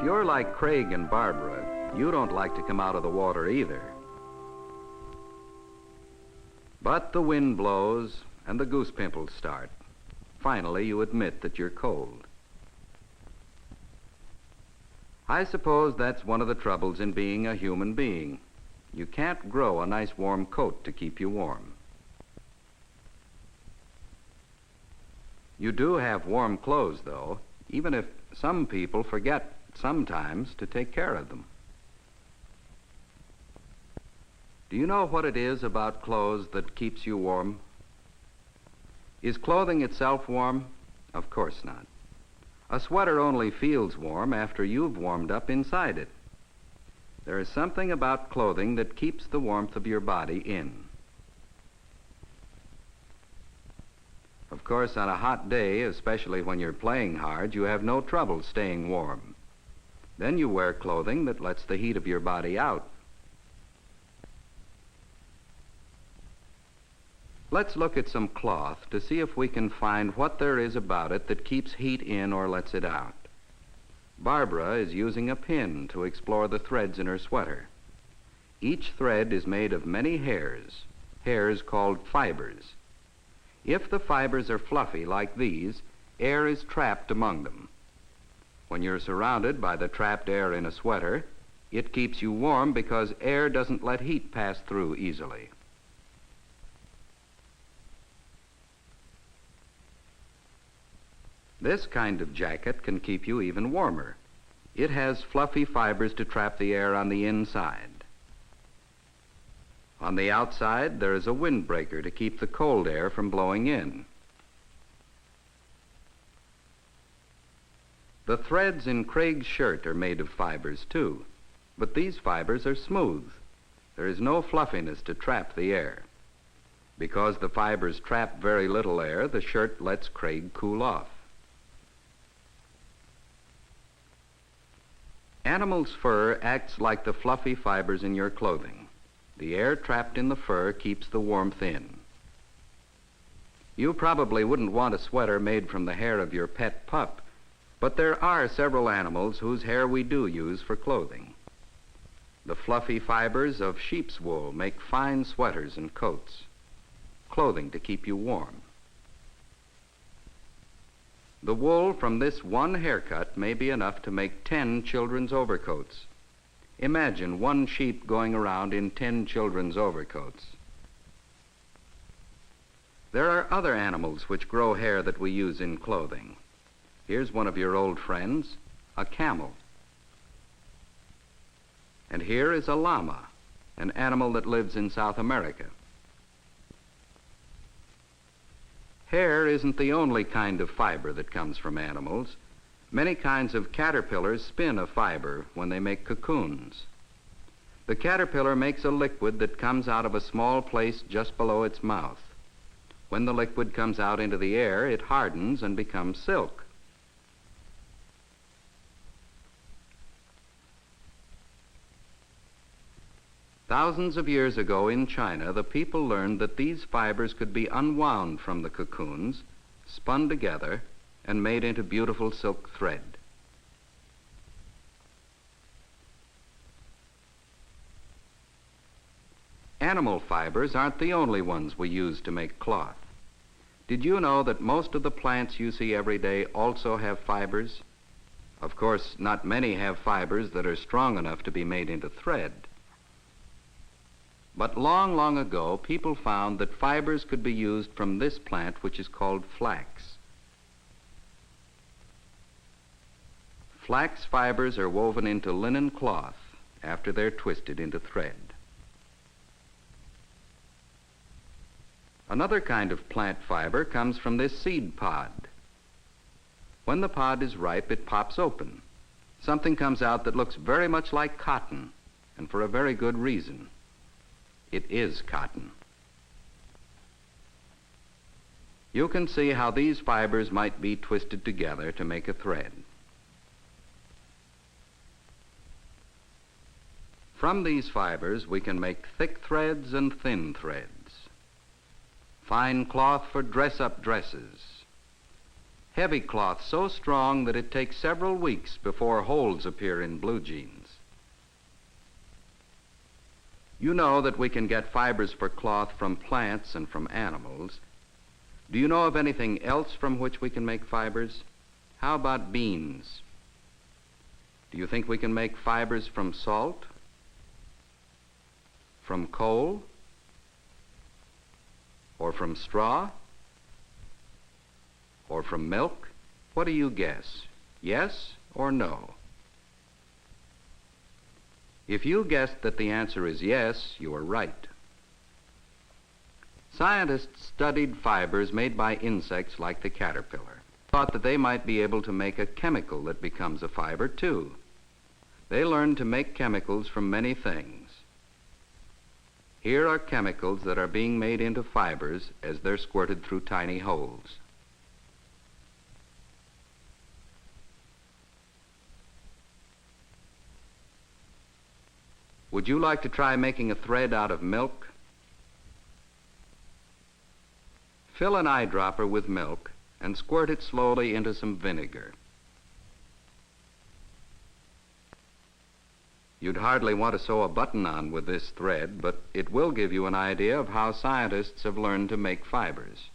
you're like Craig and Barbara, you don't like to come out of the water either. But the wind blows and the goose pimples start. Finally, you admit that you're cold. I suppose that's one of the troubles in being a human being. You can't grow a nice warm coat to keep you warm. You do have warm clothes, though, even if some people forget sometimes to take care of them. Do you know what it is about clothes that keeps you warm? Is clothing itself warm? Of course not. A sweater only feels warm after you've warmed up inside it. There is something about clothing that keeps the warmth of your body in. Of course, on a hot day, especially when you're playing hard, you have no trouble staying warm. Then you wear clothing that lets the heat of your body out. Let's look at some cloth to see if we can find what there is about it that keeps heat in or lets it out. Barbara is using a pin to explore the threads in her sweater. Each thread is made of many hairs called fibers. If the fibers are fluffy like these, air is trapped among them. When you're surrounded by the trapped air in a sweater, it keeps you warm because air doesn't let heat pass through easily. This kind of jacket can keep you even warmer. It has fluffy fibers to trap the air on the inside. On the outside, there is a windbreaker to keep the cold air from blowing in. The threads in Craig's shirt are made of fibers, too, but these fibers are smooth. There is no fluffiness to trap the air. Because the fibers trap very little air, the shirt lets Craig cool off. Animal's fur acts like the fluffy fibers in your clothing. The air trapped in the fur keeps the warmth in. You probably wouldn't want a sweater made from the hair of your pet pup, but there are several animals whose hair we do use for clothing. The fluffy fibers of sheep's wool make fine sweaters and coats, clothing to keep you warm. The wool from this one haircut may be enough to make 10 children's overcoats. Imagine one sheep going around in 10 children's overcoats. There are other animals which grow hair that we use in clothing. Here's one of your old friends, a camel. And here is a llama, an animal that lives in South America. Hair isn't the only kind of fiber that comes from animals. Many kinds of caterpillars spin a fiber when they make cocoons. The caterpillar makes a liquid that comes out of a small place just below its mouth. When the liquid comes out into the air, it hardens and becomes silk. Thousands of years ago in China, the people learned that these fibers could be unwound from the cocoons, spun together, and made into beautiful silk thread. Animal fibers aren't the only ones we use to make cloth. Did you know that most of the plants you see every day also have fibers? Of course, not many have fibers that are strong enough to be made into thread. But long, long ago, people found that fibers could be used from this plant, which is called flax. Flax fibers are woven into linen cloth after they're twisted into thread. Another kind of plant fiber comes from this seed pod. When the pod is ripe, it pops open. Something comes out that looks very much like cotton, and for a very good reason. It is cotton. You can see how these fibers might be twisted together to make a thread. From these fibers, we can make thick threads and thin threads, fine cloth for dress-up dresses, Heavy cloth so strong that it takes several weeks before holes appear in blue jeans. You know that we can get fibers for cloth from plants and from animals. Do you know of anything else from which we can make fibers? How about beans? Do you think we can make fibers from salt? From coal? Or from straw? Or from milk? What do you guess? Yes or no? If you guessed that the answer is yes, you are right. Scientists studied fibers made by insects like the caterpillar. Thought that they might be able to make a chemical that becomes a fiber, too. They learned to make chemicals from many things. Here are chemicals that are being made into fibers as they're squirted through tiny holes. Would you like to try making a thread out of milk? Fill an eyedropper with milk and squirt it slowly into some vinegar. You'd hardly want to sew a button on with this thread, but it will give you an idea of how scientists have learned to make fibers.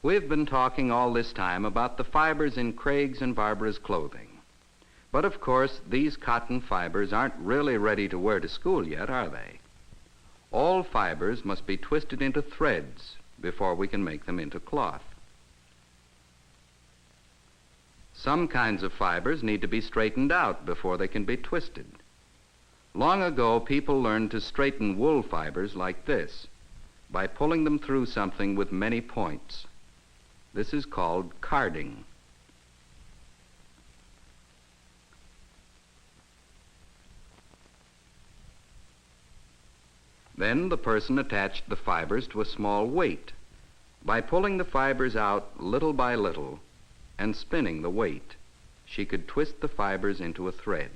We've been talking all this time about the fibers in Craig's and Barbara's clothing. But of course, these cotton fibers aren't really ready to wear to school yet, are they? All fibers must be twisted into threads before we can make them into cloth. Some kinds of fibers need to be straightened out before they can be twisted. Long ago, people learned to straighten wool fibers like this, by pulling them through something with many points. This is called carding. Then the person attached the fibers to a small weight. By pulling the fibers out little by little and spinning the weight, she could twist the fibers into a thread.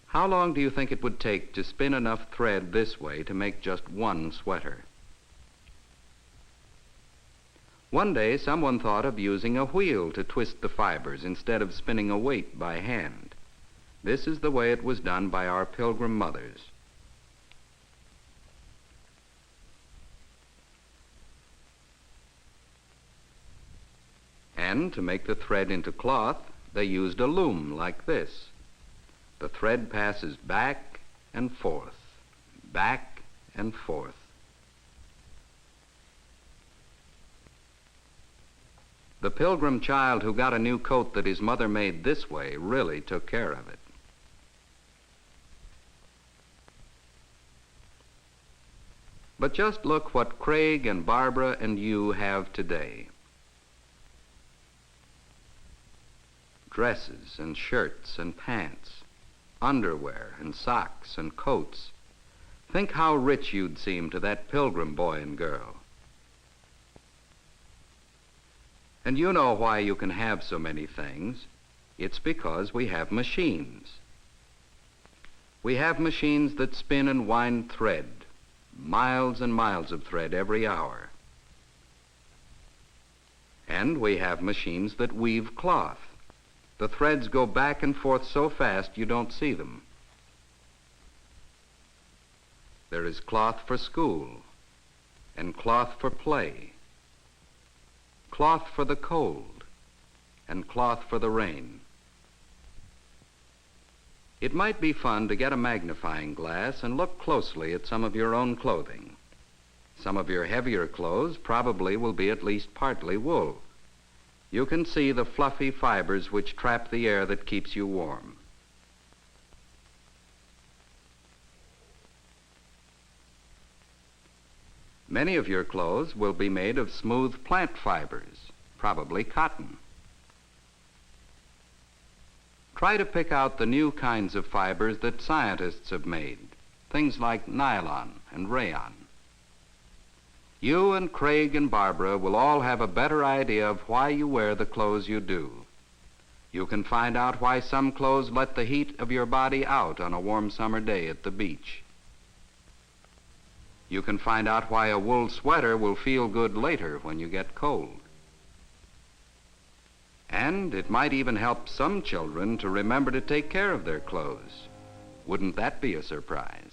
How long do you think it would take to spin enough thread this way to make just one sweater? One day, someone thought of using a wheel to twist the fibers instead of spinning a weight by hand. This is the way it was done by our Pilgrim mothers. And to make the thread into cloth, they used a loom like this. The thread passes back and forth, back and forth. The Pilgrim child who got a new coat that his mother made this way really took care of it. But just look what Craig and Barbara and you have today. Dresses and shirts and pants, underwear and socks and coats. Think how rich you'd seem to that Pilgrim boy and girl. And you know why you can have so many things. It's because we have machines. We have machines that spin and wind thread, miles and miles of thread every hour. And we have machines that weave cloth. The threads go back and forth so fast you don't see them. There is cloth for school, and cloth for play, cloth for the cold, and cloth for the rain. It might be fun to get a magnifying glass and look closely at some of your own clothing. Some of your heavier clothes probably will be at least partly wool. You can see the fluffy fibers which trap the air that keeps you warm. Many of your clothes will be made of smooth plant fibers, probably cotton. Try to pick out the new kinds of fibers that scientists have made, things like nylon and rayon. You and Craig and Barbara will all have a better idea of why you wear the clothes you do. You can find out why some clothes let the heat of your body out on a warm summer day at the beach. You can find out why a wool sweater will feel good later when you get cold. And it might even help some children to remember to take care of their clothes. Wouldn't that be a surprise?